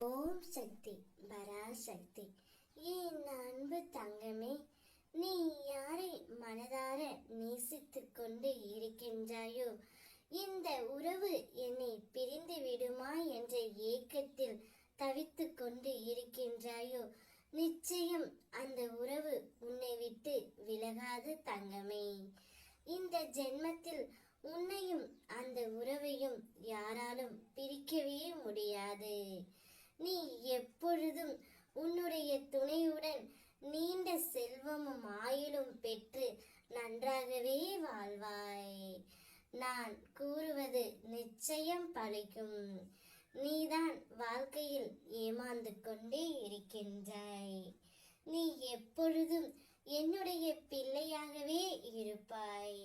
ஓம் சக்தி பராசக்தி. என் அன்பு தங்கமே, நீ யாரை மனதார நேசித்துக் கொண்டு இருக்கின்றாயோ, இந்த உறவு என்னை பிரிந்து விடுமா என்ற ஏக்கத்தில் தவித்து கொண்டு இருக்கின்றாயோ, நிச்சயம் அந்த உறவு உன்னை விட்டு விலகாது தங்கமே. இந்த ஜென்மத்தில் உன்னையும் அந்த உறவையும் யாராலும் பிரிக்கவே முடியாது. நீ எப்பொழுதும் உன்னுடைய துணையுடன் நீண்ட செல்வமும் ஆயுளும் பெற்று நன்றாகவே வாழ்வாய். நான் கூறுவது நிச்சயம் பலிக்கும். நீதான் வாழ்க்கையில் ஏமாந்து கொண்டே இருக்கின்றாய். நீ எப்பொழுதும் என்னுடைய பிள்ளையாகவே இருப்பாய்.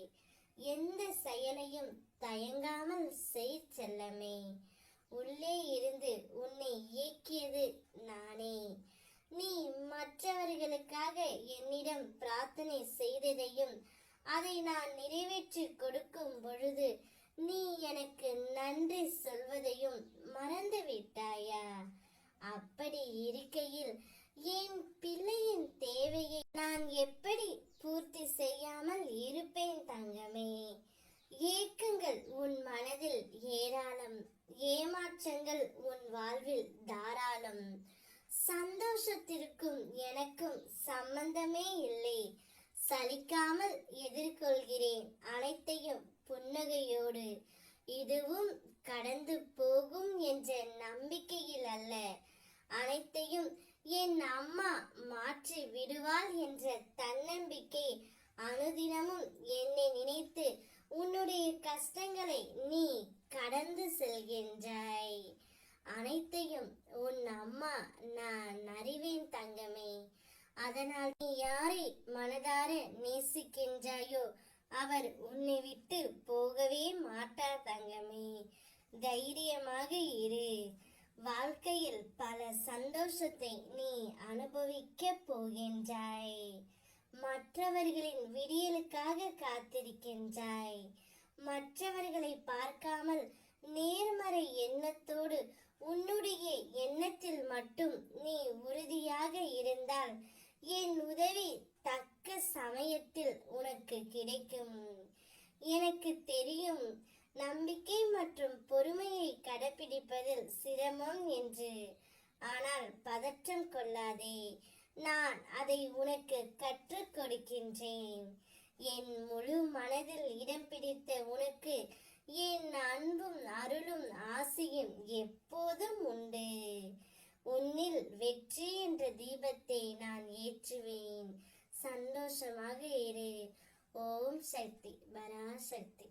எந்த செயலையும் தயங்காமல் செய் செல்லமே. உள்ளே இருந்து உன்னை இயக்கியது நானே. நீ மற்றவர்களுக்காக என்னிடம் பிரார்த்தனை செய்ததையும் அதை நான் நிறைவேற்றி கொடுக்கும் பொழுது நீ எனக்கு நன்றி சொல்வதையும் மறந்து விட்டாயா? அப்படி இருக்கையில் என் பிள்ளையின் தேவையை நான் எப்படி பூர்த்தி செய்யாமல் இருப்பேன் தங்கமே? ஏக்கங்கள் உன் மனதில் ஏராளம், ஏமாற்றங்கள் உன் வாழ்வில் தாராளம். சந்தோஷத்திற்கும் எனக்கும் சம்பந்தமே இல்லை. சலிக்காமல் எதிர்கொள்கிறேன் அனைத்தையும் புன்னகையோடு. இதுவும் கடந்து போகும் என்ற நம்பிக்கையில் அல்ல, அனைத்தையும் என் அம்மா மாற்றி விடுவாள் என்ற தன்னம்பிக்கை அனுதினமும் என்னை நினைத்து உன்னுடைய கஷ்டங்களை நீ கடந்து செல்கின்றாய். அனைத்தையும் உன் அம்மா நான் அறிவேன் தங்கமே. அதனால் நீ யாரை மனதார நேசிக்கின்றாயோ அவர் உன்னை விட்டு போகவே மாட்டார் தங்கமே. தைரியமாக இரு. வாழ்க்கையில் பல சந்தோஷத்தை நீ அனுபவிக்க போகின்றாய். மற்றவர்களின் விடியலுக்காக காத்திருக்கின்றாய். மற்றவர்களை பார்க்காமல் நேர்மறை எண்ணத்தோடு உன்னுடைய எண்ணத்தில் மட்டும் நீ உறுதியாக இருந்தால் என் உதவி தக்க சமயத்தில் உனக்கு கிடைக்கும். எனக்கு தெரியும் நம்பிக்கை மற்றும் பொறுமையை கடைபிடிப்பதில் சிரமம் என்று. ஆனால் பதற்றம் கொள்ளாதே, நான் அதை உனக்கு கற்றுக் கொடுக்கின்றேன். என் முழு மனதில் இடம் பிடித்த உனக்கு என் அன்பும் அருளும் ஆசையும் எப்போதும் உண்டு. உன்னில் வெற்றி என்ற தீபத்தை நான் ஏற்றுவேன். சந்தோஷமாக இரு. ஓம் சக்தி பராசக்தி.